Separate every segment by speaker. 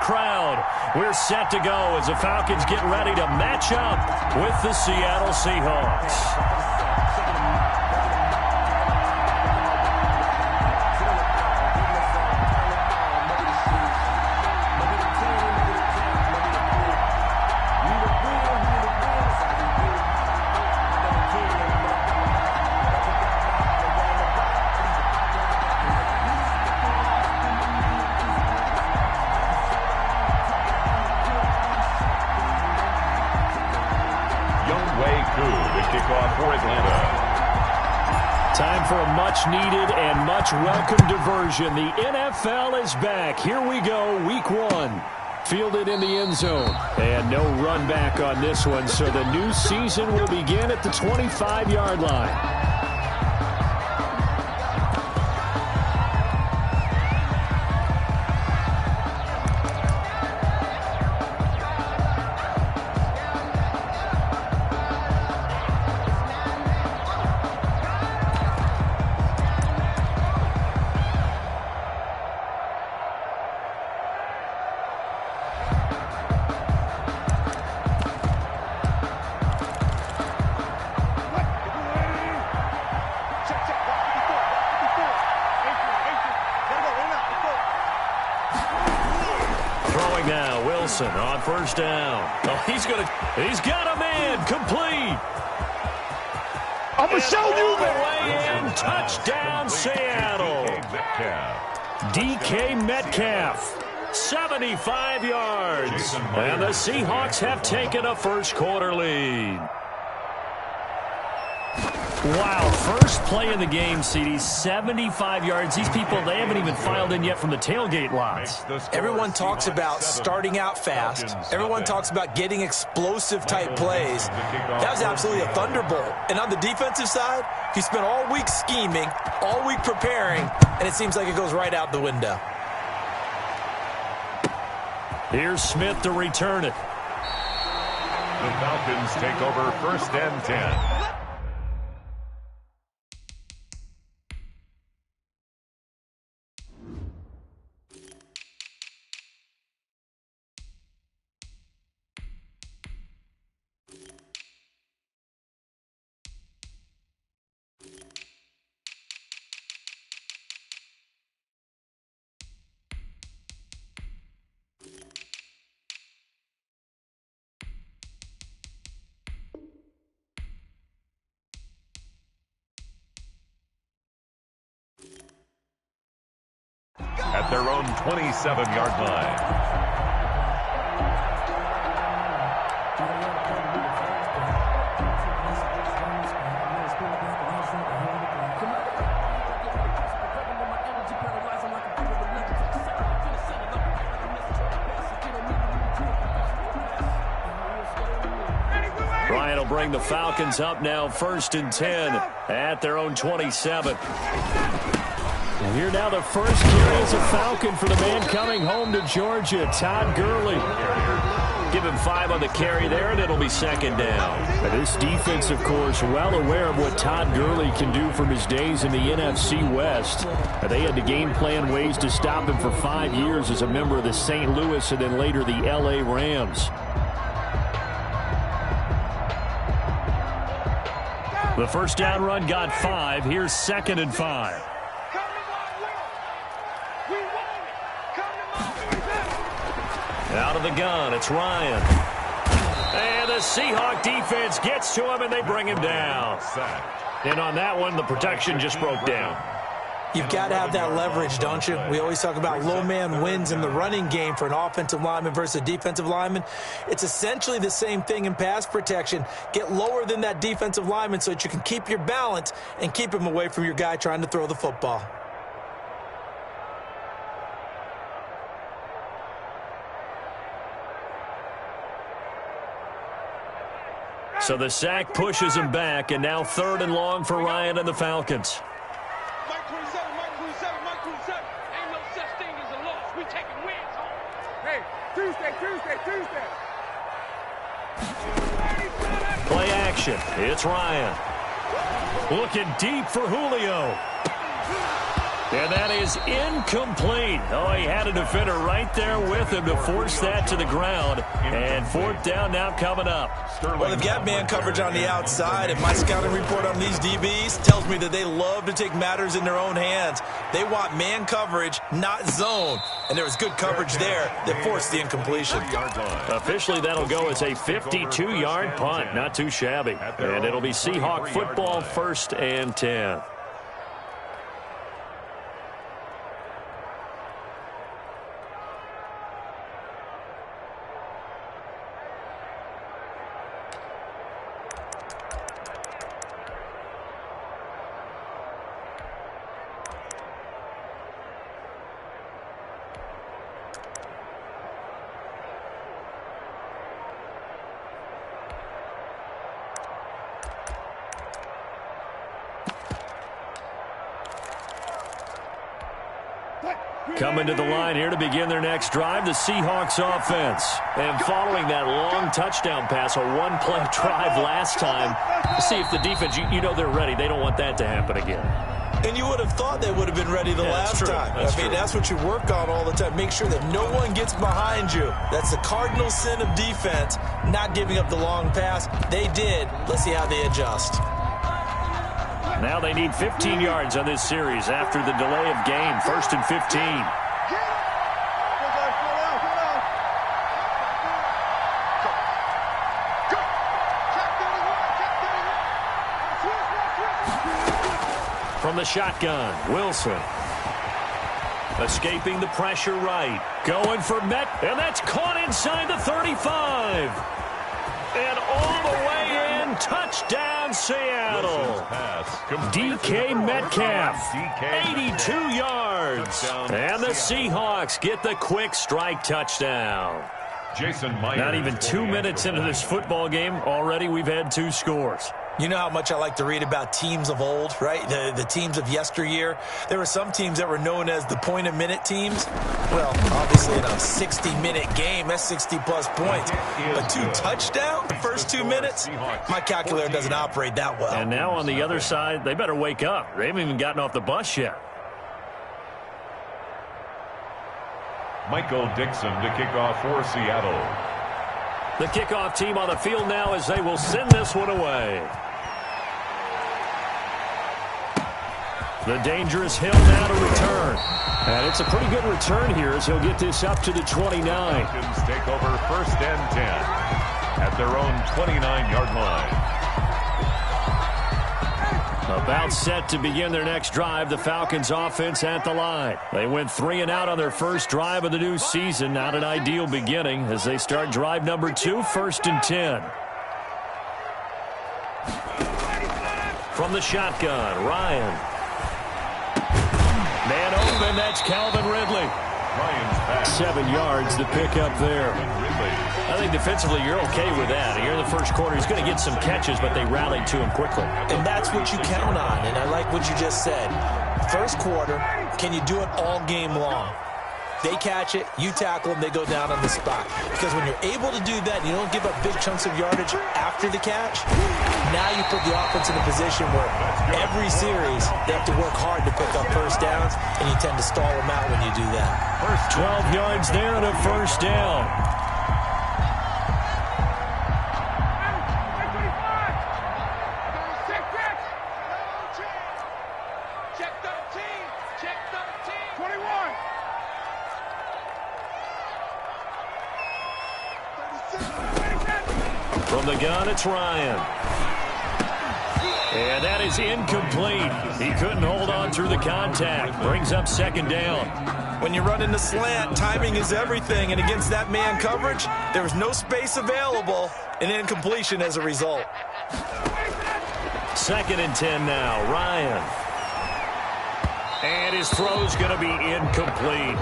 Speaker 1: crowd. We're set to go as the Falcons get ready to match up with the Seattle Seahawks. Time for a much-needed and much-welcome diversion. The NFL is back. Here we go, Week 1. Fielded in the end zone. And no run back on this one, so the new season will begin at the 25-yard line. Now, Wilson on first down. Oh, he's got a man complete.
Speaker 2: I'm going to show you,
Speaker 1: man. Way in, touchdown, Seattle. DK Metcalf, 75 yards. And the Seahawks have taken a first-quarter lead. Wow, first play in the game, CD, 75 yards. These people, they haven't even filed in yet from the tailgate lots.
Speaker 3: Everyone talks about starting out fast. Everyone talks about getting explosive-type plays. That was absolutely a thunderbolt. And on the defensive side, he spent all week scheming, all week preparing, and it seems like it goes right out the window.
Speaker 1: Here's Smith to return it.
Speaker 4: The Falcons take over first and 10. At their own 27-yard line.
Speaker 1: Bryant will bring the Falcons up now, first and 10 at their own 27. And here now the first carry is a Falcon for the man coming home to Georgia, Todd Gurley. Give him 5 on the carry there, and it'll be second down. And this defense, of course, well aware of what Todd Gurley can do from his days in the NFC West. They had to game plan ways to stop him for 5 years as a member of the St. Louis and then later the L.A. Rams. The first down run got 5. Here's second and 5. Out of the gun, it's Ryan. And the Seahawk defense gets to him, and they bring him down. And on that one, the protection just broke down.
Speaker 3: You've got to have that leverage, don't you? We always talk about low man wins in the running game for an offensive lineman versus a defensive lineman. It's essentially the same thing in pass protection. Get lower than that defensive lineman so that you can keep your balance and keep him away from your guy trying to throw the football.
Speaker 1: So the sack pushes him back, and now third and long for Ryan and the Falcons.
Speaker 5: Mike 27. Ain't no such thing as a loss. We taking wins home. Hey, Tuesday.
Speaker 1: Play action. It's Ryan. Looking deep for Julio. And that is incomplete. Oh, he had a defender right there with him to force that to the ground. And fourth down now coming up.
Speaker 3: Well, they've got man coverage on the outside, and my scouting report on these DBs tells me that they love to take matters in their own hands. They want man coverage, not zone. And there was good coverage there that forced the incompletion.
Speaker 1: Officially, that'll go as a 52-yard punt. Not too shabby. And it'll be Seahawk football, 1st and 10. Coming to the line here to begin their next drive, the Seahawks offense. And following that long touchdown pass, a one-play drive last time, see if the defense, you know they're ready. They don't want that to happen again.
Speaker 3: And you would have thought they would have been ready the last time. That's what you work on all the time. Make sure that no one gets behind you. That's the cardinal sin of defense, not giving up the long pass. They did. Let's see how they adjust.
Speaker 1: Now they need 15 yards on this series after the delay of game. 1st and 15. From the shotgun, Wilson. Escaping the pressure right. Going for Met, and that's caught inside the 35. And all the way in, touchdown Seattle. DK Metcalf, 82 yards. And the Seahawks get the quick strike touchdown. Not even 2 minutes into this football game, already we've had 2 scores.
Speaker 3: You know how much I like to read about teams of old, right? The teams of yesteryear. There were some teams that were known as the point-a-minute teams. Well, obviously in a 60-minute game, that's 60-plus points. But 2 touchdowns the first 2 minutes? My calculator doesn't operate that well.
Speaker 1: And now on the other side, they better wake up. They haven't even gotten off the bus yet.
Speaker 4: Michael Dixon to kick off for Seattle.
Speaker 1: The kickoff team on the field now as they will send this one away. The dangerous Hill now to return. And it's a pretty good return here as he'll get this up to the 29.
Speaker 4: Falcons take over 1st and 10 at their own 29-yard line.
Speaker 1: About set to begin their next drive, the Falcons offense at the line. They went 3 and out on their first drive of the new season. Not an ideal beginning as they start drive number 2, 1st and 10. From the shotgun, Ryan. Man open, that's Calvin Ridley. 7 yards to pick up there. I think defensively you're okay with that. Here in the first quarter, he's going to get some catches, but they rallied to him quickly.
Speaker 3: And that's what you count on, and I like what you just said. First quarter, can you do it all game long? They catch it, you tackle them, they go down on the spot. Because when you're able to do that, you don't give up big chunks of yardage after the catch, now you put the offense in a position where every series they have to work hard to pick up first downs, and you tend to stall them out when you do that.
Speaker 1: First 12 yards there and a first down. From the gun, it's Ryan. And that is incomplete. He couldn't hold on through the contact. Brings up 2nd down.
Speaker 3: When you run in the slant, timing is everything. And against that man coverage, there was no space available. An incompletion as a result.
Speaker 1: 2nd and 10 now. Ryan. And his throw's going to be incomplete.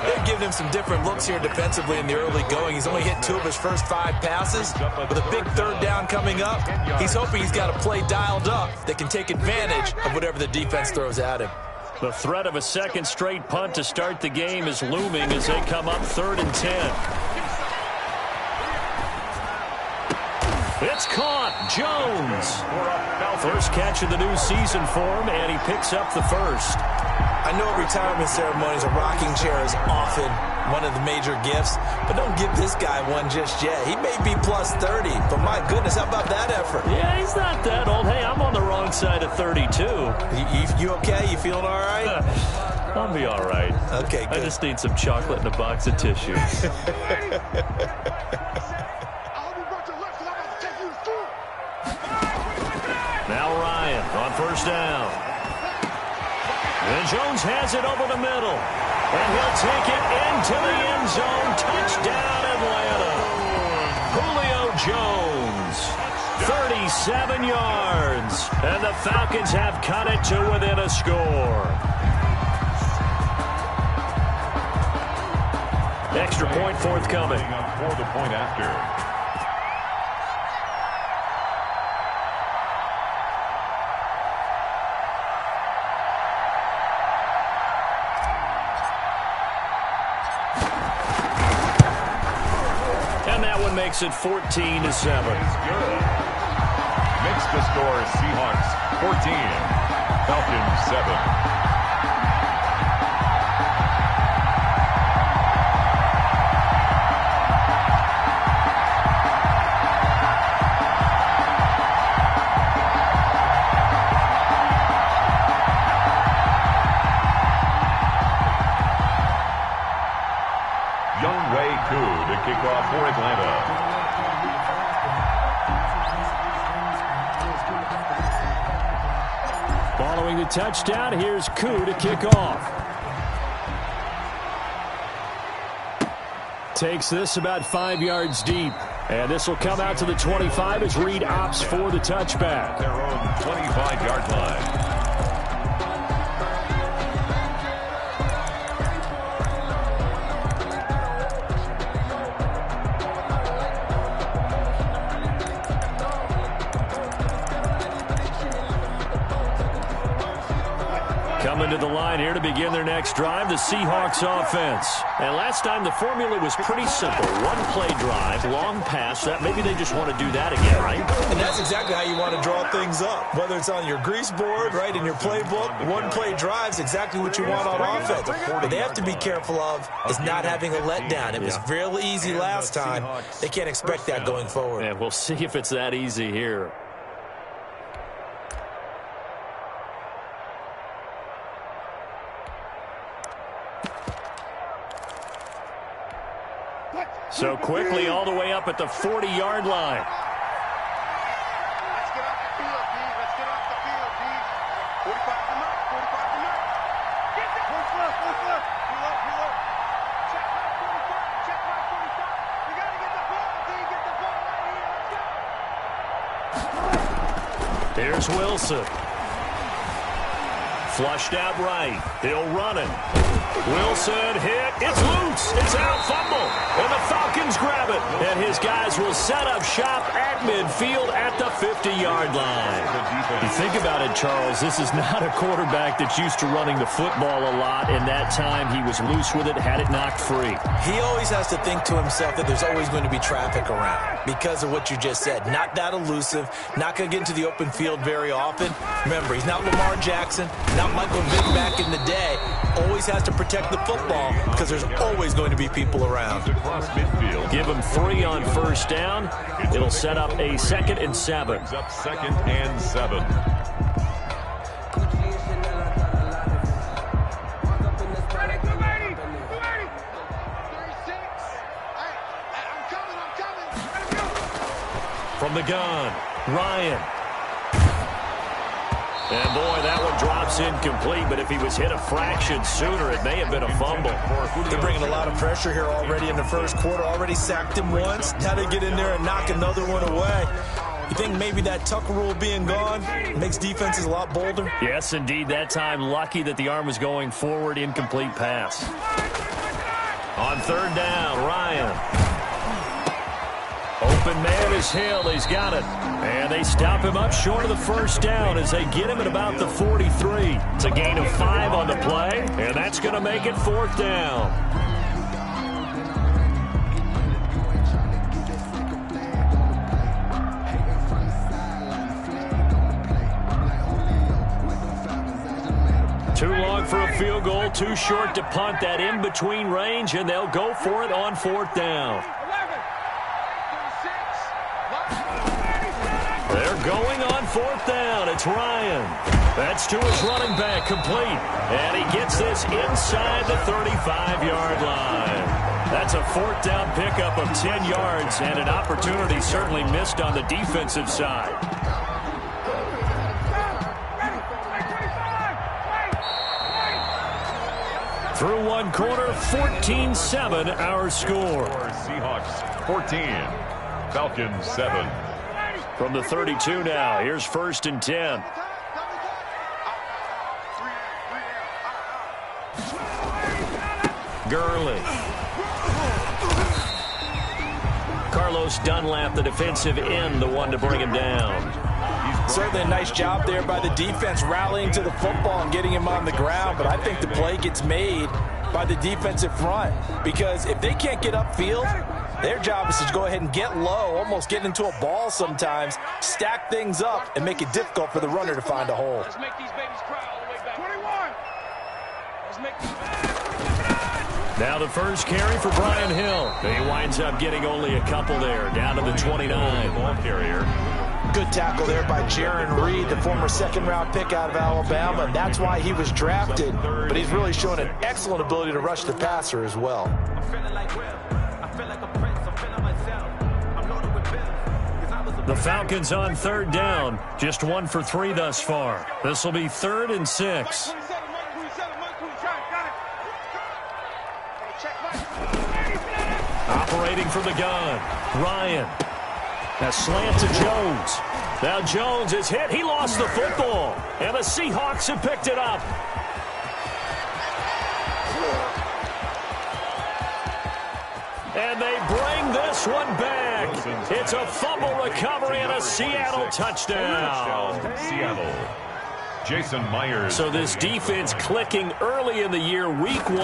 Speaker 3: They've given him some different looks here defensively in the early going. He's only hit 2 of his first 5 passes. With a big 3rd down coming up, he's hoping he's got a play dialed up that can take advantage of whatever the defense throws at him.
Speaker 1: The threat of a 2nd straight punt to start the game is looming as they come up 3rd and 10. It's caught. Jones. First catch of the new season for him, and he picks up the first.
Speaker 3: I I know at retirement ceremonies, a rocking chair is often one of the major gifts, but don't give this guy one just yet. He may be plus 30, but my goodness, how about that effort?
Speaker 1: Yeah, he's not that old. Hey, I'm on the wrong side of 32.
Speaker 3: You okay? You feeling all right?
Speaker 1: I'll be all right.
Speaker 3: Okay, good.
Speaker 1: I just need some chocolate and a box of tissues. Now Ryan on first down. And Jones has it over the middle. And he'll take it into the end zone. Touchdown, Atlanta. Julio Jones, 37 yards. And the Falcons have cut it to within a score. Extra point forthcoming.
Speaker 4: For the point after.
Speaker 1: Makes it 14-7.
Speaker 4: Good. Makes the score Seahawks 14, Falcons 7. Kickoff for Atlanta.
Speaker 1: Following the touchdown, here's Koo to kick off. Takes this about 5 yards deep. And this will come out to the 25 as Reed opts for the touchback.
Speaker 4: Their own 25-yard line.
Speaker 1: Coming to the line here to begin their next drive, the Seahawks offense. And last time the formula was pretty simple. One play drive, long pass. That maybe they just want to do that again, right?
Speaker 3: And that's exactly how you want to draw things up. Whether it's on your grease board, right, in your playbook, one play drive is exactly what you want on offense. But they have to be careful of is not having a letdown. It was real easy last time. They can't expect that going forward.
Speaker 1: And we'll see if it's that easy here. So quickly all the way up at the 40-yard line.
Speaker 5: Let's get off the field, D. Let's get off the field, D. 45 to mark. 45 to mark. Get the push left. Pull up. Check back 45. Check back 45. You got to get the ball, D. Get the ball right here. Let's go.
Speaker 1: Here's Wilson. Flushed out right. He'll run it. Wilson hit. It's loose. It's out. Fumble. And the Falcons grab it. And his guys will set up shop at midfield at the 50-yard line. You think about it, Charles. This is not a quarterback that's used to running the football a lot. And that time he was loose with it, had it knocked free.
Speaker 3: He always has to think to himself that there's always going to be traffic around because of what you just said. Not that elusive. Not going to get into the open field very often. Remember, he's not Lamar Jackson, not Michael Vick back in the day. Always has to protect the football because there's always going to be people around.
Speaker 4: Across midfield.
Speaker 1: Give him 3 on first down. It'll set up a 2nd and 7.
Speaker 4: Brings up 2nd and 7.
Speaker 1: From the gun, Ryan. And boy, that one drops incomplete, but if he was hit a fraction sooner, it may have been a fumble.
Speaker 3: They're bringing a lot of pressure here already in the first quarter. Already sacked him once. Now they get in there and knock another one away. You think maybe that Tucker rule being gone makes defenses a lot bolder?
Speaker 1: Yes, indeed. That time, lucky that the arm was going forward. Incomplete pass. On 3rd down, Ryan. Open man is Hill. He's got it. And they stop him up short of the first down as they get him at about the 43. It's a gain of 5 on the play, and that's going to make it 4th down. Too long for a field goal, too short to punt, that in-between range, and they'll go for it on 4th down. They're going on 4th down. It's Ryan. That's to his running back, complete. And he gets this inside the 35-yard line. That's a 4th down pickup of 10 yards and an opportunity certainly missed on the defensive side. Through one quarter, 14-7 our score.
Speaker 4: Seahawks 14, Falcons 7.
Speaker 1: From the 32 now, here's 1st and 10. Gurley. Carlos Dunlap, the defensive end, the one to bring him down.
Speaker 3: Certainly a nice job there by the defense rallying to the football and getting him on the ground, but I think the play gets made by the defensive front because if they can't get upfield, their job is to go ahead and get low, almost get into a ball sometimes, stack things up, and make it difficult for the runner to find a hole.
Speaker 5: Let's make these babies cry all the way back. 21. Let's make these.
Speaker 1: Now the first carry for Brian Hill. He winds up getting only a couple there, down to the 29.
Speaker 4: Ball carrier.
Speaker 3: Good tackle there by Jaron Reed, the former second-round pick out of Alabama. That's why he was drafted, but he's really shown an excellent ability to rush the passer as well.
Speaker 1: The Falcons on 3rd down, just 1 for 3 thus far. This will be 3rd and 6. Operating from the gun, Ryan. A slant to Jones. Now Jones is hit. He lost the football. And the Seahawks have picked it up. And they bring this one back. It's a fumble recovery and a Seattle touchdown.
Speaker 4: Seattle. Jason Myers.
Speaker 1: So this defense clicking early in the year, week 1,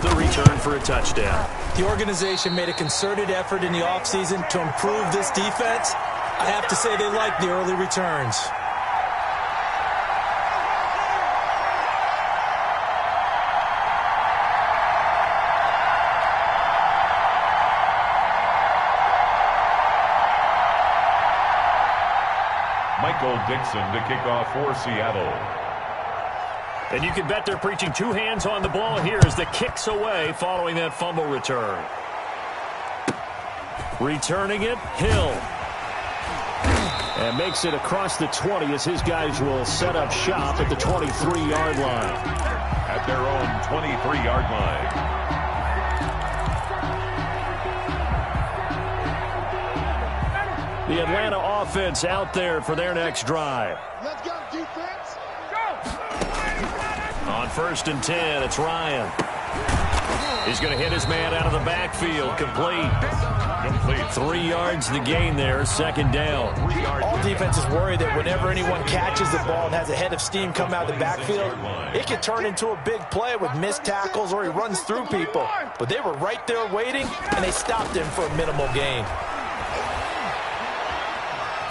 Speaker 1: the return for a touchdown.
Speaker 3: The organization made a concerted effort in the offseason to improve this defense. I have to say they like the early returns.
Speaker 4: Michael Dixon to kick off for Seattle.
Speaker 1: And you can bet they're preaching 2 hands on the ball here as the kick's away following that fumble return. Returning it, Hill. And makes it across the 20 as his guys will set up shop at the 23-yard line.
Speaker 4: At their own 23-yard line.
Speaker 1: The Atlanta offense out there for their next drive.
Speaker 5: Let's go, defense.
Speaker 1: On 1st and 10, it's Ryan. He's going to hit his man out of the backfield. Complete. 3 yards the gain there, 2nd down.
Speaker 3: All defenses worry that whenever anyone catches the ball and has a head of steam come out of the backfield, it can turn into a big play with missed tackles or he runs through people. But they were right there waiting, and they stopped him for a minimal gain.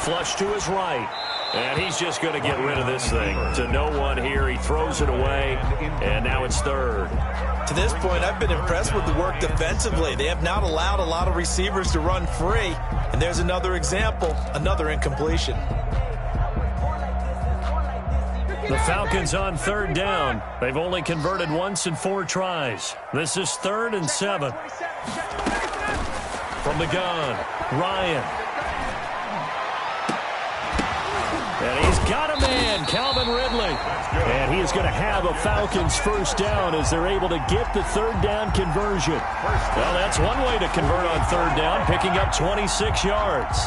Speaker 1: Flush to his right. And he's just going to get rid of this thing. To no one here. He throws it away. And now it's 3rd.
Speaker 3: To this point, I've been impressed with the work defensively. They have not allowed a lot of receivers to run free. And there's another example, another incompletion.
Speaker 1: The Falcons on 3rd down. They've only converted once in 4 tries. This is 3rd and 7. From the gun, Ryan. And he's got a man, Calvin Ridley. And he is going to have a Falcons 1st down as they're able to get the 3rd down conversion. Well, that's one way to convert on 3rd down, picking up 26 yards.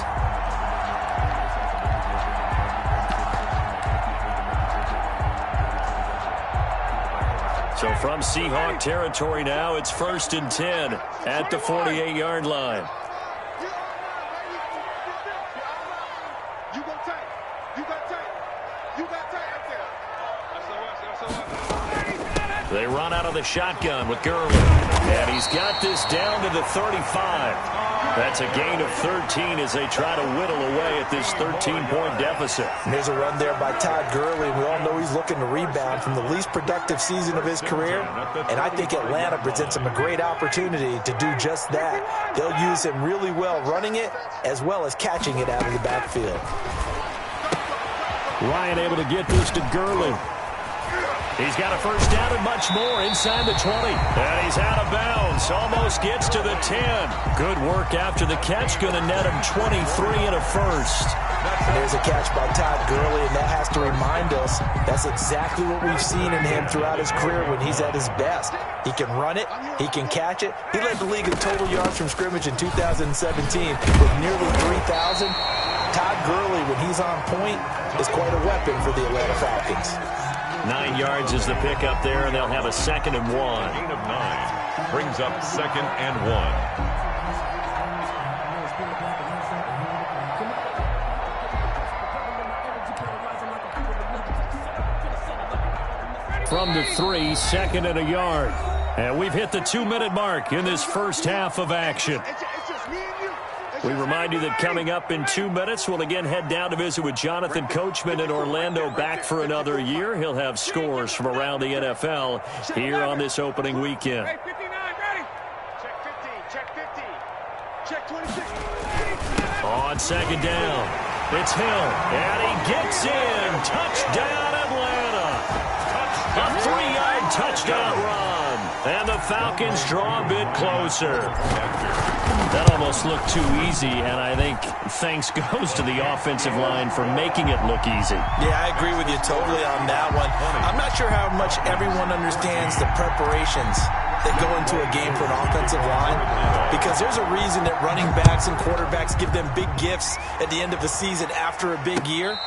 Speaker 1: So from Seahawk territory now, it's 1st and 10 at the 48-yard line. They run out of the shotgun with Gurley. And he's got this down to the 35. That's a gain of 13 as they try to whittle away at this 13-point deficit.
Speaker 3: And there's a run there by Todd Gurley. We all know he's looking to rebound from the least productive season of his career. And I think Atlanta presents him a great opportunity to do just that. They'll use him really well running it as well as catching it out of the backfield.
Speaker 1: Ryan able to get this to Gurley. He's got a first down and much more inside the 20. And he's out of bounds. Almost gets to the 10. Good work after the catch. Going to net him 23 and a first.
Speaker 3: And there's a catch by Todd Gurley, and that has to remind us that's exactly what we've seen in him throughout his career when he's at his best. He can run it. He can catch it. He led the league in total yards from scrimmage in 2017 with nearly 3,000. Todd Gurley, when he's on point, is quite a weapon for the Atlanta Falcons.
Speaker 1: 9 yards is the pickup there, and they'll have a 2nd and 1.
Speaker 4: Gain of 9 brings up 2nd and 1.
Speaker 1: From the 3, 2nd and a yard. And we've hit the 2-minute mark in this first half of action. We remind you that coming up in 2 minutes, we'll again head down to visit with Jonathan Coachman in Orlando, back for another year. He'll have scores from around the NFL here on this opening weekend.
Speaker 5: Hey, 59, ready. Check 50, check 50. Check 26.
Speaker 1: On 2nd down, it's Hill, and he gets in. Touchdown, Atlanta. A 3-yard touchdown run. And the Falcons draw a bit closer. That almost looked too easy, and I think thanks goes to the offensive line for making it look easy.
Speaker 3: Yeah, I agree with you totally on that one. I'm not sure how much everyone understands the preparations that go into a game for an offensive line, because there's a reason that running backs and quarterbacks give them big gifts at the end of the season after a big year.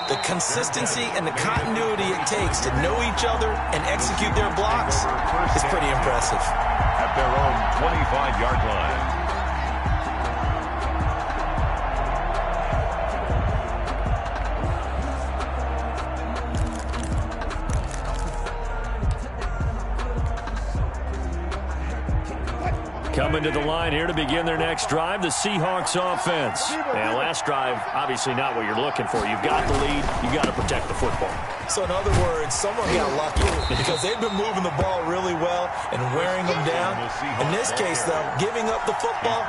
Speaker 3: The consistency and the continuity it takes to know each other and execute their blocks is pretty impressive.
Speaker 4: At their own 25-yard line.
Speaker 1: Coming to the line here to begin their next drive, the Seahawks offense. And last drive, obviously not what you're looking for. You've got the lead. You've got to protect the football.
Speaker 3: So in other words, someone got lucky because they've been moving the ball really well and wearing them down. In this case, though, giving up the football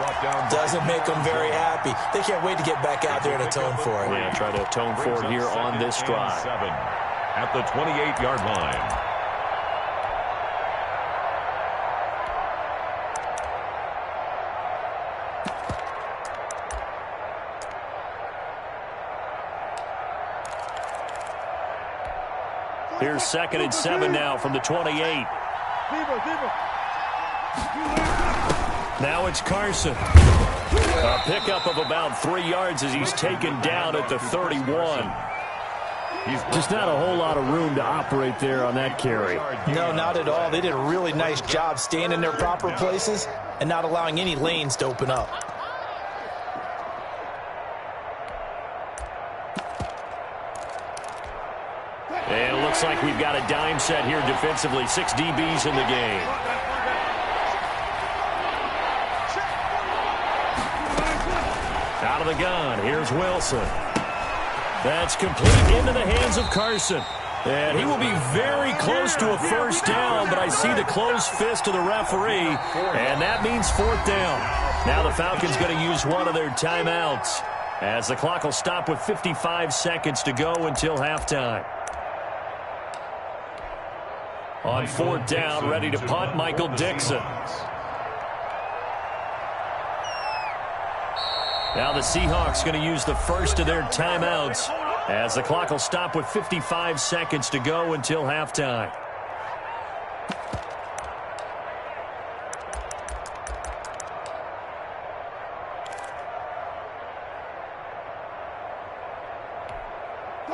Speaker 3: doesn't make them very happy. They can't wait to get back out there and atone for it.
Speaker 1: Yeah, try to atone for it here on this drive.
Speaker 4: At the 28-yard line.
Speaker 1: Here's 2nd and 7 now from the 28. Now it's Carson. A pickup of about 3 yards as he's taken down at the 31. Just not a whole lot of room to operate there on that carry.
Speaker 3: No, not at all. They did a really nice job staying in their proper places and not allowing any lanes to open up.
Speaker 1: And it looks like we've got a dime set here defensively. 6 DBs in the game. Out of the gun. Here's Wilson. That's complete into the hands of Carson. And he will be very close to a first down, but I see the closed fist of the referee, and that means 4th down. Now the Falcons going to use one of their timeouts as the clock will stop with 55 seconds to go until halftime. On 4th down, ready to punt, Michael Dixon. Now the Seahawks going to use the first of their timeouts as the clock will stop with 55 seconds to go until halftime.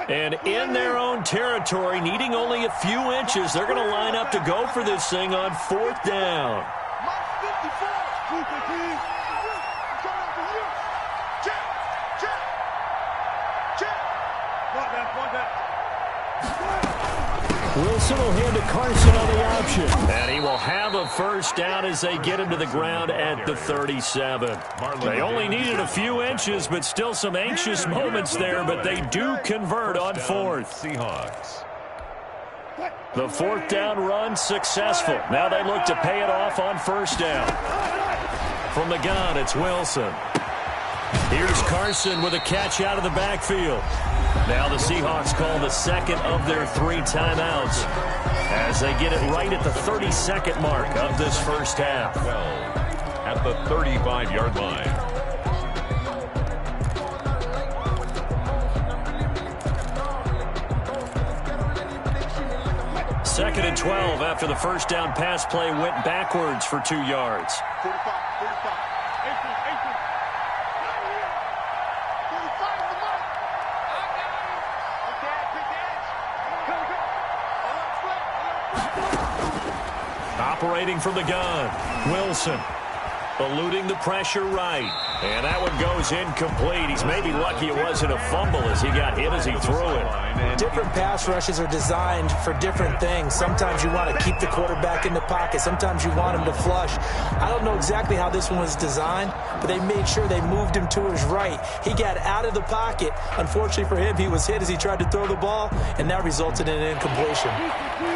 Speaker 1: And in their own territory, needing only a few inches, they're going to line up to go for this thing on 4th down. Wilson will hand to Carson on the option. And he will have a first down as they get him to the ground at the 37. They only needed a few inches, but still some anxious moments there, but they do convert on fourth.
Speaker 4: Seahawks.
Speaker 1: The fourth down run successful. Now they look to pay it off on first down. From the gun, it's Wilson. Here's Carson with a catch out of the backfield. Now the Seahawks call the second of their 3 timeouts as they get it right at the 32nd mark of this first half.
Speaker 4: 12 at the 35-yard line.
Speaker 1: Second and 12 after the first down pass play went backwards for 2 yards.
Speaker 5: 45, 45. 18, 18.
Speaker 1: Operating from the gun, Wilson. Eluding the pressure right. And that one goes incomplete. He's maybe lucky it wasn't a fumble as he got hit as he threw it.
Speaker 3: Different pass rushes are designed for different things. Sometimes you want to keep the quarterback in the pocket. Sometimes you want him to flush. I don't know exactly how this one was designed, but they made sure they moved him to his right. He got out of the pocket. Unfortunately for him, he was hit as he tried to throw the ball, and that resulted in an incompletion.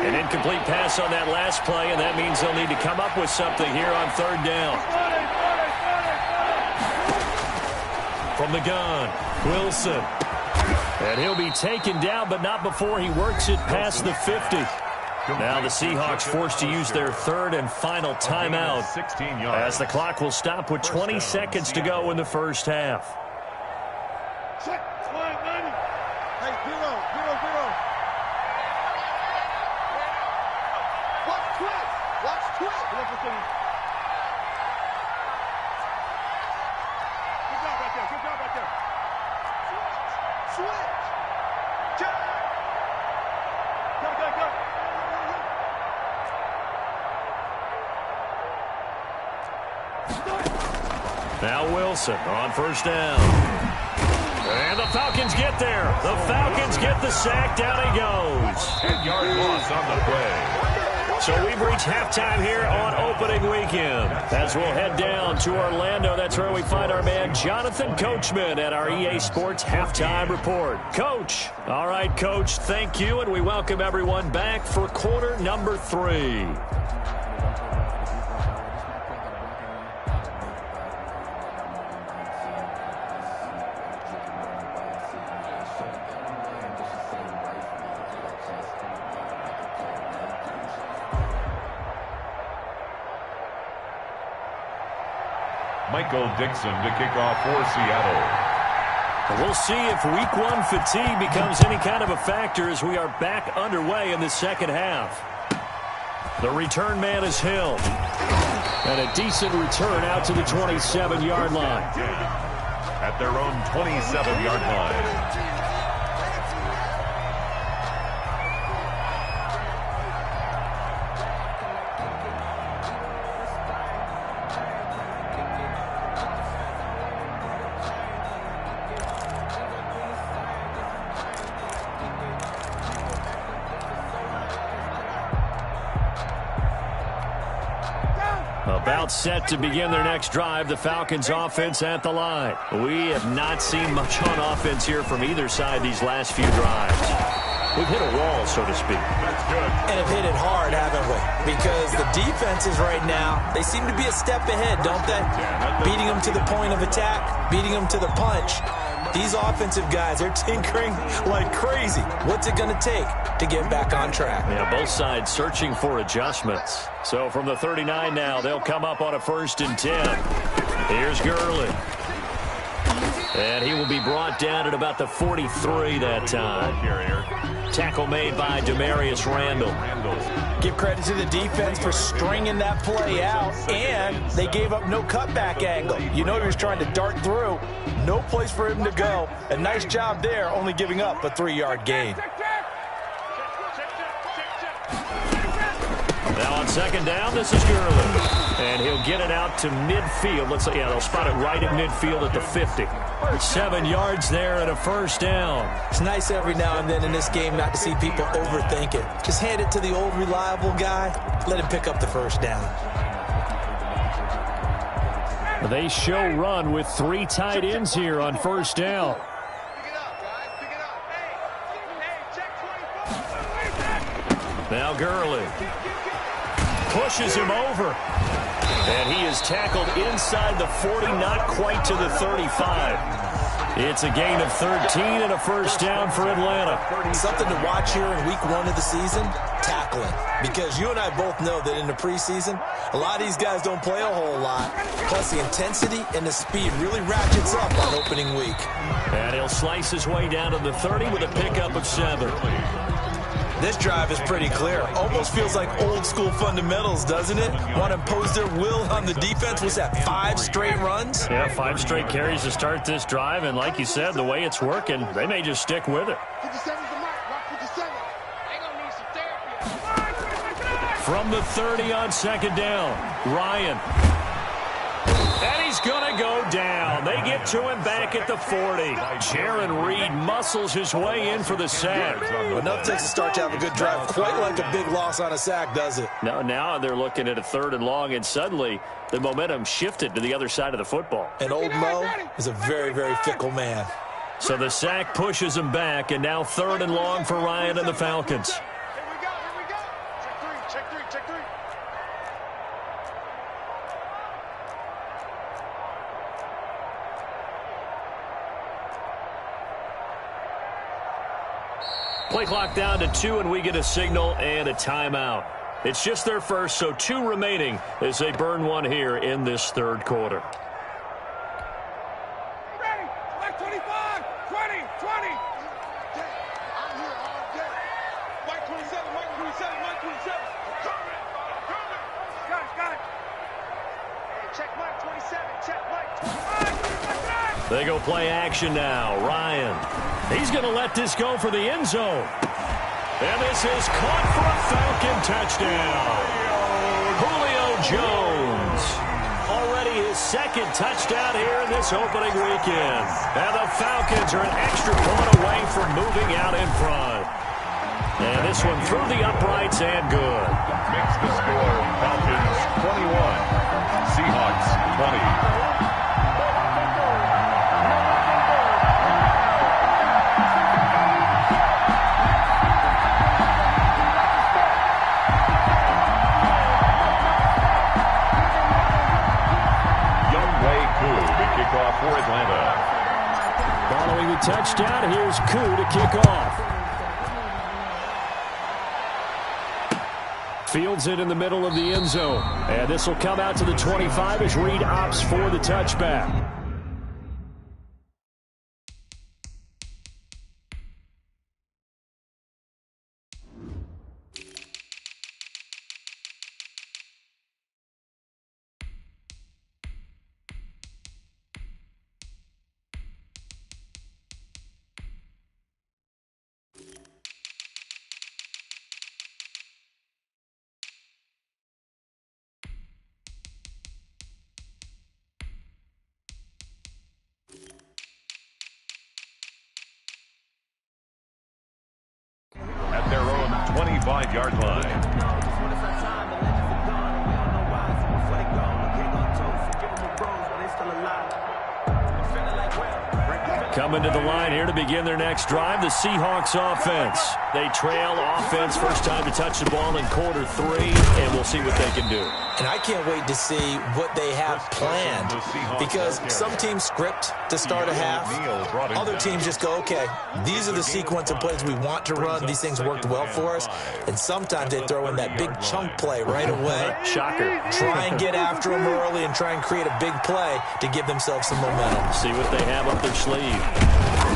Speaker 1: An incomplete pass on that last play, and that means they'll need to come up with something here on third down. From the gun, Wilson. And he'll be taken down, but not before he works it past the 50. Now the Seahawks forced to use their third and final timeout as the clock will stop with 20 seconds to go in the first half.
Speaker 5: Check. Hey, 0, 0, 0. Watch twist. Watch twist. Good job right there. Good job right there. Switch. Check. Go.
Speaker 1: Now Wilson on first down. And the Falcons get there. The Falcons get the sack. Down he goes.
Speaker 4: 10-yard loss on the play.
Speaker 1: So we've reached halftime here on opening weekend. As we'll head down to Orlando, that's where we find our man Jonathan Coachman at our EA Sports Halftime Report. Coach. All right, Coach, thank you, and we welcome everyone back for quarter number 3.
Speaker 4: Michael Dixon to kick off for Seattle.
Speaker 1: We'll see if week 1 fatigue becomes any kind of a factor as we are back underway in the second half. The return man is Hill. And a decent return out to the 27-yard line.
Speaker 4: At their own 27-yard line.
Speaker 1: About set to begin their next drive, the Falcons offense at the line. We have not seen much on offense here from either side these last few drives. We've hit a wall, so to speak.
Speaker 4: That's good.
Speaker 3: And have hit it hard, haven't we? Because the defenses right now, they seem to be a step ahead, don't they? Beating them to the point of attack, beating them to the punch. These offensive guys, they're tinkering like crazy. What's it going to take to get back on track?
Speaker 1: Yeah, both sides searching for adjustments. So from the 39 now, they'll come up on a 1st and 10. Here's Gurley. And he will be brought down at about the 43 that time. Tackle made by Demarius Randall.
Speaker 3: Give credit to the defense for stringing that play out, and they gave up no cutback angle. You know he was trying to dart through. No place for him to go. A nice job there, only giving up a 3-yard gain.
Speaker 1: Now on second down, this is Gurley. And he'll get it out to midfield. Let's say, yeah, they'll spot it right at midfield at the 50. 7 yards there and a first down.
Speaker 3: It's nice every now and then in this game not to see people overthink it. Just hand it to the old reliable guy. Let him pick up the first down.
Speaker 1: They show run with 3 tight ends here on first down.
Speaker 5: Pick it up, guys. Pick it up. Hey, check 24.
Speaker 1: Now Gurley pushes him over. And he is tackled inside the 40, not quite to the 35. It's a gain of 13 and a first down for Atlanta.
Speaker 3: Something to watch here in week 1 of the season, tackling. Because you and I both know that in the preseason, a lot of these guys don't play a whole lot. Plus the intensity and the speed really ratchets up on opening week.
Speaker 1: And he'll slice his way down to the 30 with a pickup of 7.
Speaker 3: This drive is pretty clear. Almost feels like old school fundamentals, doesn't it? Want to impose their will on the defense. Was that 5 straight runs?
Speaker 1: Yeah, 5 straight carries to start this drive. And like you said, the way it's working, they may just stick with it.
Speaker 5: 57's the mark. Mark 57. They gonna need some therapy.
Speaker 1: From the 30 on second down, Ryan. And he's going to go down. They get to him back at the 40. Jaron Reed muscles his way in for the sack.
Speaker 3: Enough takes a start to have a good drive. Quite like a big loss on a sack, does it?
Speaker 1: Now they're looking at a 3rd and long, and suddenly the momentum shifted to the other side of the football.
Speaker 3: And old Mo is a very, very fickle man.
Speaker 1: So the sack pushes him back, and now 3rd and long for Ryan and the Falcons.
Speaker 5: Here we go. Check 3.
Speaker 1: Play clock down to 2, and we get a signal and a timeout. It's just their first, so 2 remaining as they burn one here in this 3rd quarter.
Speaker 5: Ready. Like 25. 20. I'm here all day. Mike 27. Mike 27. Coming. Got it. Hey, check Mike 27. Check Mike 25.
Speaker 1: They go play action now. Ryan. He's going to let this go for the end zone. And this is caught for a Falcon touchdown. Julio Jones. Already his 2nd touchdown here in this opening weekend. And the Falcons are an extra point away from moving out in front. And this one through the uprights and good.
Speaker 4: Makes the score Falcons 21, Seahawks 20. For Atlanta.
Speaker 1: Following the touchdown, here's Koo to kick off. Fields it in the middle of the end zone. And this will come out to the 25 as Reed opts for the touchback.
Speaker 4: At their own 25-yard line.
Speaker 1: Coming to the line here to begin their next drive, the Seahawks offense. They trail offense, first time to touch the ball in quarter 3, and we'll see what they can do.
Speaker 3: And I can't wait to see what they have planned, because some teams script to start a half. Other teams just go, okay, these are the sequence of plays we want to run. These things worked well for us. And sometimes they throw in that big chunk play right away.
Speaker 1: Shocker.
Speaker 3: Try and get after them early and try and create a big play to give themselves some momentum.
Speaker 1: See what they have up their sleeve.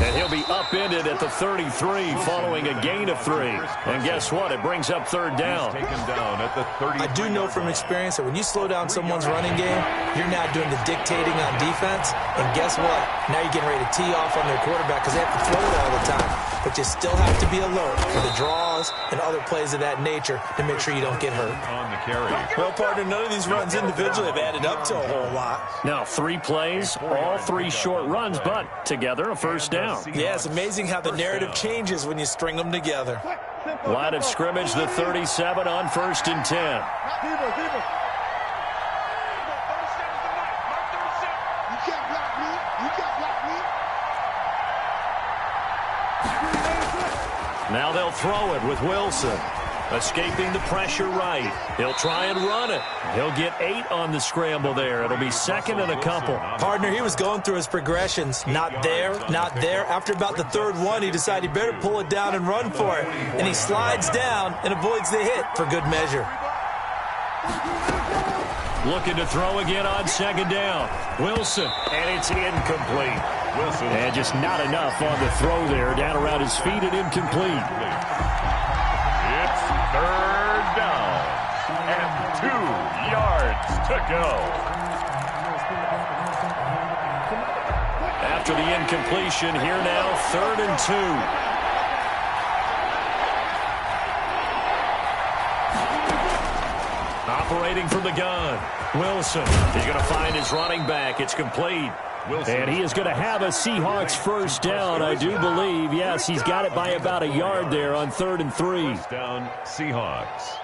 Speaker 1: And he'll be upended at the 33 following a gain of 3. And guess what? It brings up third down.
Speaker 4: Taken down at the 30.
Speaker 3: I do know from experience that when you slow down someone's running game, you're not doing the dictating on defense. And guess what? Now you're getting ready to tee off on their quarterback because they have to throw it all the time. But you still have to be alert for the draws and other plays of that nature to make sure you don't get hurt.
Speaker 4: On the carry.
Speaker 3: Well, partner, none of these runs individually have added up to a whole lot.
Speaker 1: Now 3 plays, all 3 short runs, but together a first down.
Speaker 3: Yeah, it's amazing how the narrative changes when you string them together.
Speaker 1: Line of scrimmage, the 37 on 1st and 10. Now they'll throw it with Wilson. Escaping the pressure right. He'll try and run it. He'll get 8 on the scramble there. It'll be 2nd and a couple.
Speaker 3: Partner, he was going through his progressions. Not there, not there. After about the 3rd one, he decided he better pull it down and run for it. And he slides down and avoids the hit for good measure.
Speaker 1: Looking to throw again on 2nd down. Wilson, and it's incomplete.
Speaker 4: Wilson.
Speaker 1: And just not enough on the throw there. Down around his feet and incomplete.
Speaker 4: It's 3rd down and 2 yards to go.
Speaker 1: After the incompletion, here now, 3rd and 2. Operating from the gun. Wilson. He's going to find his running back. It's complete. Wilson. And he is going to have a Seahawks first down, I do believe. Yes, he's got it by about a yard there on 3rd and 3.
Speaker 4: First down, Seahawks.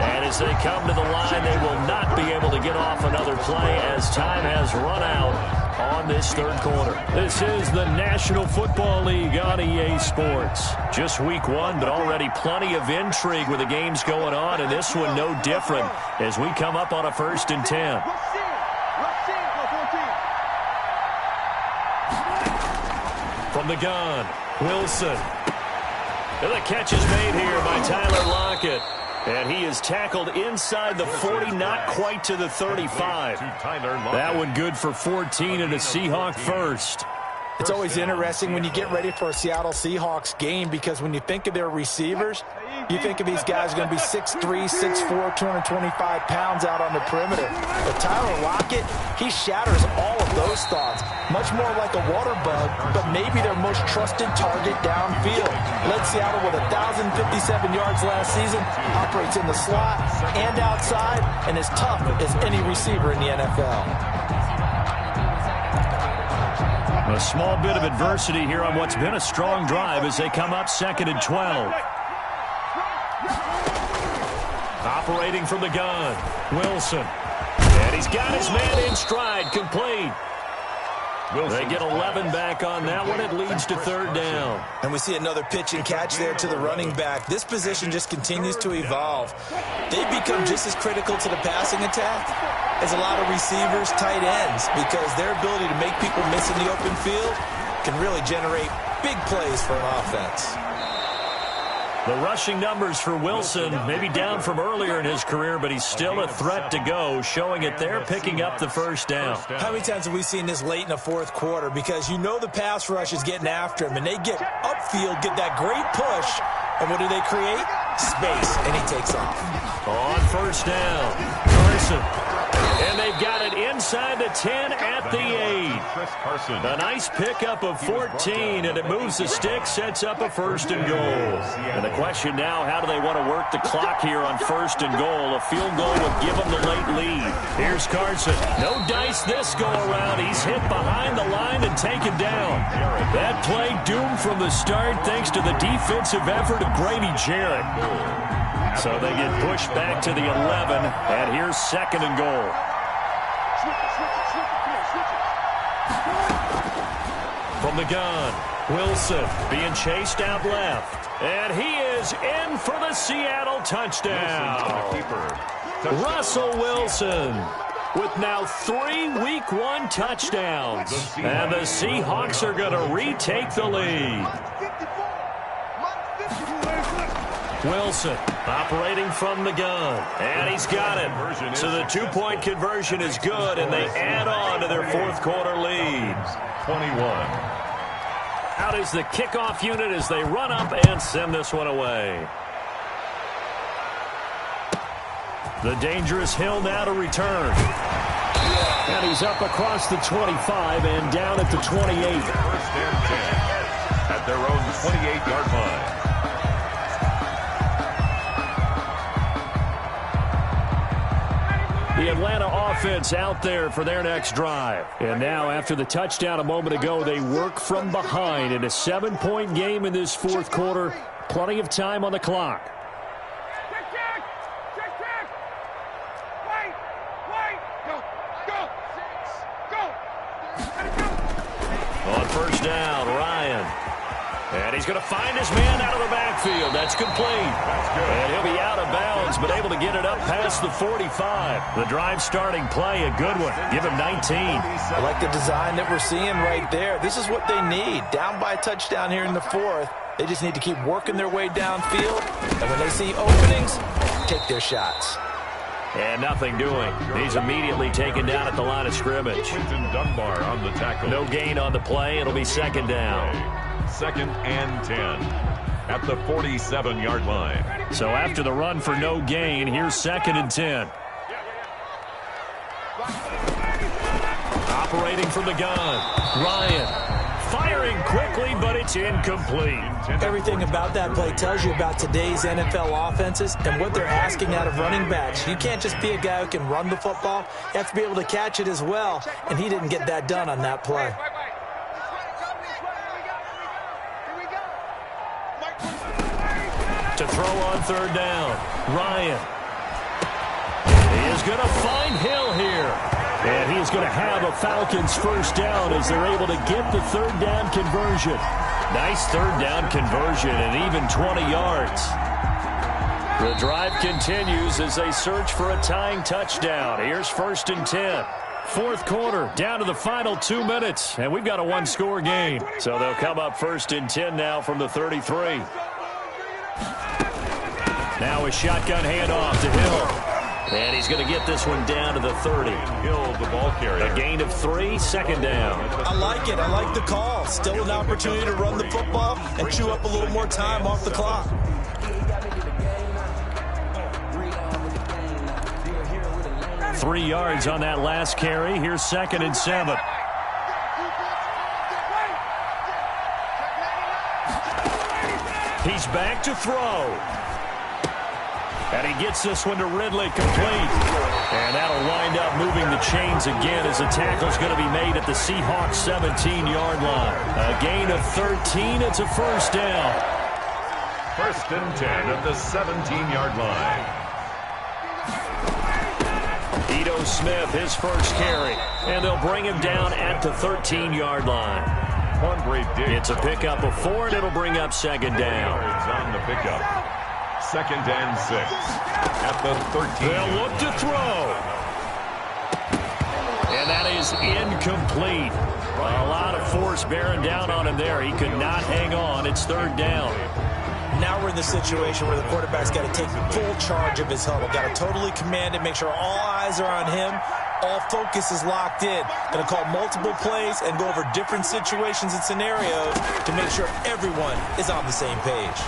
Speaker 1: And as they come to the line, they will not be able to get off another play as time has run out on this 3rd quarter. This is the National Football League on EA Sports. Just week 1, but already plenty of intrigue with the games going on, and this one no different as we come up on a 1st and 10. From the gun, Wilson. And the catch is made here by Tyler Lockett. And he is tackled inside the 40, not quite to the 35. That one good for 14 and a Seahawk first.
Speaker 3: It's always interesting when you get ready for a Seattle Seahawks game because when you think of their receivers, you think of these guys going to be 6'3", 6'4", 225 pounds out on the perimeter. But Tyler Lockett, he shatters all of those thoughts. Much more like a water bug, but maybe their most trusted target downfield. Led Seattle with 1,057 yards last season, operates in the slot and outside, and as tough as any receiver in the NFL.
Speaker 1: A small bit of adversity here on what's been a strong drive as they come up 2nd and 12. Operating from the gun, Wilson. And he's got his man in stride, complete. They get 11 back on that one. It leads to 3rd down.
Speaker 3: And we see another pitch and catch there to the running back. This position just continues to evolve. They've become just as critical to the passing attack as a lot of receivers, tight ends, because their ability to make people miss in the open field can really generate big plays for an offense.
Speaker 1: The rushing numbers for Wilson maybe down from earlier in his career, but he's still a threat to go, showing it there, picking up the first down.
Speaker 3: How many times have we seen this late in the 4th quarter? Because you know the pass rush is getting after him, and they get upfield, get that great push, and what do they create? Space, and he takes off.
Speaker 1: On 1st down, Carson. And they've got it inside the 10 at the 8. A nice pickup of 14, and it moves the stick, sets up a 1st and goal. And the question now, how do they want to work the clock here on 1st and goal? A field goal would give them the late lead. Here's Carson. No dice this go around. He's hit behind the line and taken down. That play doomed from the start thanks to the defensive effort of Grady Jarrett. So they get pushed back to the 11, and here's 2nd and goal. From the gun, Wilson being chased out left. And he is in for the Seattle touchdown. Russell Wilson. with now 3 Week 1 touchdowns. And the Seahawks are going to retake the lead. Wilson operating from the gun, and he's got it. So the 2-point conversion is good, and they add on to their fourth quarter lead.
Speaker 4: 21.
Speaker 1: Out is the kickoff unit as they run up and send this one away. The dangerous Hill now to return. And he's up across the 25 and down at the 28.
Speaker 4: 1st and 10 at their own 28-yard line.
Speaker 1: The Atlanta offense out there for their next drive. And now, after the touchdown a moment ago, they work from behind in a 7-point game in this fourth quarter. Plenty of time on the clock. On first down, Ryan. And he's going to find his man out of the backfield. That's complete. And he'll be out of bounds, but able to get it up past the 45. The drive starting play, a good one. Give him 19.
Speaker 3: I like the design that we're seeing right there. This is what they need. Down by a touchdown here in the fourth. They just need to keep working their way downfield. And when they see openings, take their shots.
Speaker 1: And nothing doing. He's immediately taken down at the line of scrimmage.
Speaker 4: Quinton Dunbar on the tackle.
Speaker 1: No gain on the play. It'll be second down.
Speaker 4: 2nd and 10 at the 47-yard line.
Speaker 1: So after the run for no gain, here's 2nd and 10. Operating from the gun. Ryan firing quickly, but it's incomplete.
Speaker 3: Everything about that play tells you about today's NFL offenses and what they're asking out of running backs. You can't just be a guy who can run the football. You have to be able to catch it as well, and he didn't get that done on that play.
Speaker 1: To throw on third down, Ryan. He is going to find Hill here. And he is going to have a Falcons first down as they're able to get the third down conversion. Nice third down conversion and even 20 yards. The drive continues as they search for a tying touchdown. Here's 1st and 10. Fourth quarter, down to the final 2 minutes, and we've got a one-score game. So they'll come up 1st and 10 now from the 33. Now a shotgun handoff to Hill. And he's going to get this one down to the 30.
Speaker 4: Hill, the ball carrier.
Speaker 1: A gain of 3, second down.
Speaker 3: I like it. I like the call. Still an opportunity to run the football and chew up a little more time off the clock.
Speaker 1: Three yards on that last carry. Here's 2nd and 7. He's back to throw. And he gets this one to Ridley, complete. And that'll wind up moving the chains again as the tackle's going to be made at the Seahawks 17-yard line. A gain of 13. It's a first down.
Speaker 4: 1st and 10 at the 17-yard line.
Speaker 1: Ito Smith, his first carry. And they'll bring him down at the 13-yard line.
Speaker 4: Quandre Diggs.
Speaker 1: It's a pickup of 4, and it'll bring up second down.
Speaker 4: Yards on the pickup. 2nd and 6 at the 13.
Speaker 1: They'll look to throw. And that is incomplete. A lot of force bearing down on him there. He could not hang on. It's third down.
Speaker 3: Now we're in the situation where the quarterback's got to take full charge of his huddle. Got to totally command it, make sure all eyes are on him. All focus is locked in. Going to call multiple plays and go over different situations and scenarios to make sure everyone is on the same page.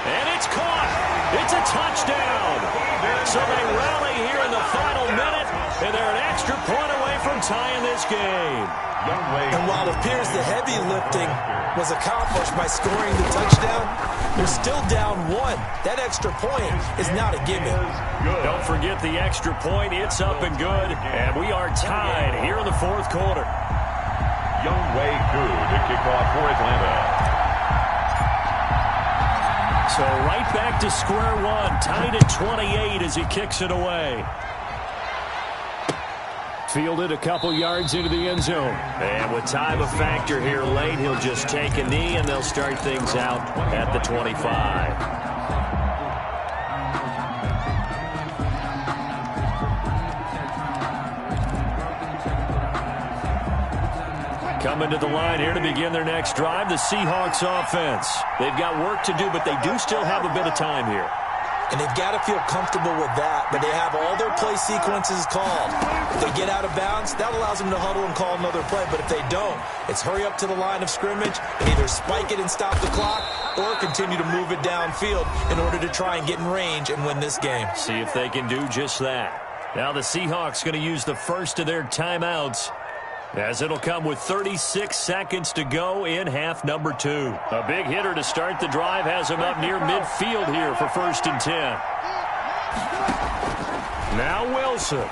Speaker 1: And it's caught. It's a touchdown. So they rally here in the final minute, and they're an extra point away from tying this game.
Speaker 3: And while it appears the heavy lifting was accomplished by scoring the touchdown, they're still down 1. That extra point is not a gimme.
Speaker 1: Don't forget the extra point. It's up and good, and we are tied here in the fourth quarter.
Speaker 4: Younghoe Koo to kick off for Atlanta.
Speaker 1: So right back to square one, tied at 28 as he kicks it away. Fielded a couple yards into the end zone. And with time a factor here late, he'll just take a knee, and they'll start things out at the 25. Coming to the line here to begin their next drive, the Seahawks offense. They've got work to do, but they do still have a bit of time here.
Speaker 3: And they've got to feel comfortable with that, but they have all their play sequences called. If they get out of bounds, that allows them to huddle and call another play. But if they don't, it's hurry up to the line of scrimmage and either spike it and stop the clock or continue to move it downfield in order to try and get in range and win this game.
Speaker 1: See if they can do just that. Now the Seahawks going to use the first of their timeouts, as it'll come with 36 seconds to go in half number 2. A big hitter to start the drive has him up near midfield here for 1st and 10. Now Wilson.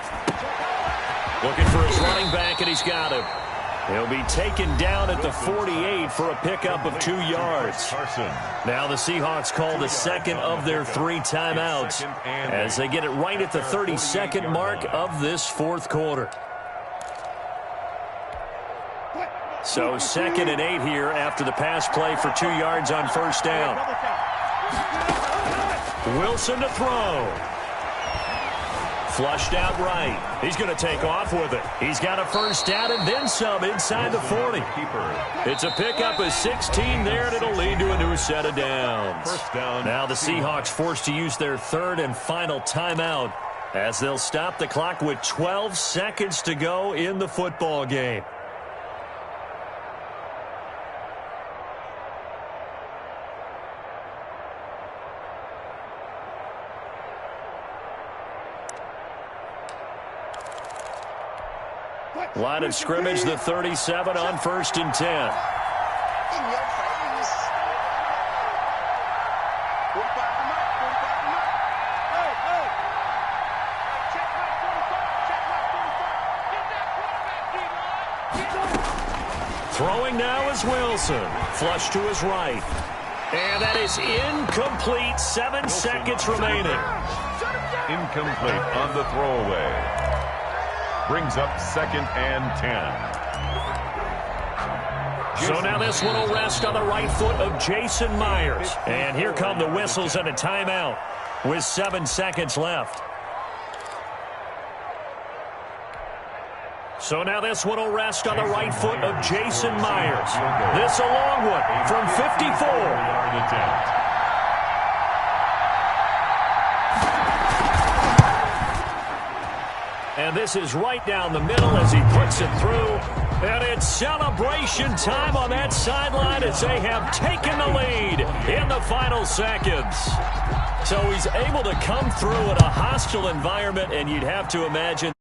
Speaker 1: Looking for his running back, and he's got him. He'll be taken down at the 48 for a pickup of 2 yards. Now the Seahawks call the second of their 3 timeouts as they get it right at the 32nd mark of this 4th quarter. So 2nd and 8 here after the pass play for 2 yards on 1st down. Wilson to throw. Flushed out right. He's going to take off with it. He's got a 1st down and then some inside the 40. It's a pickup of 16 there, and it'll lead to a new set of downs. Now the Seahawks forced to use their 3rd and final timeout as they'll stop the clock with 12 seconds to go in the football game. Line of scrimmage, the 37 on 1st and 10.
Speaker 5: In your face. 45 to mark, 45 to mark. Hey, hey. Check my 45, check my 45. Get that quarterback, D-line.
Speaker 1: Throwing now is Wilson. Flush to his right. And that is incomplete. 7 seconds remaining.
Speaker 4: Incomplete on the throwaway. Brings up 2nd and 10.
Speaker 1: So now this one will rest on the right foot of Jason Myers. And here come the whistles and a timeout with 7 seconds left. So now this one will rest on the right foot of Jason Myers. This a long one from 54. And this is right down the middle as he puts it through. And it's celebration time on that sideline as they have taken the lead in the final seconds. So he's able to come through in a hostile environment, and you'd have to imagine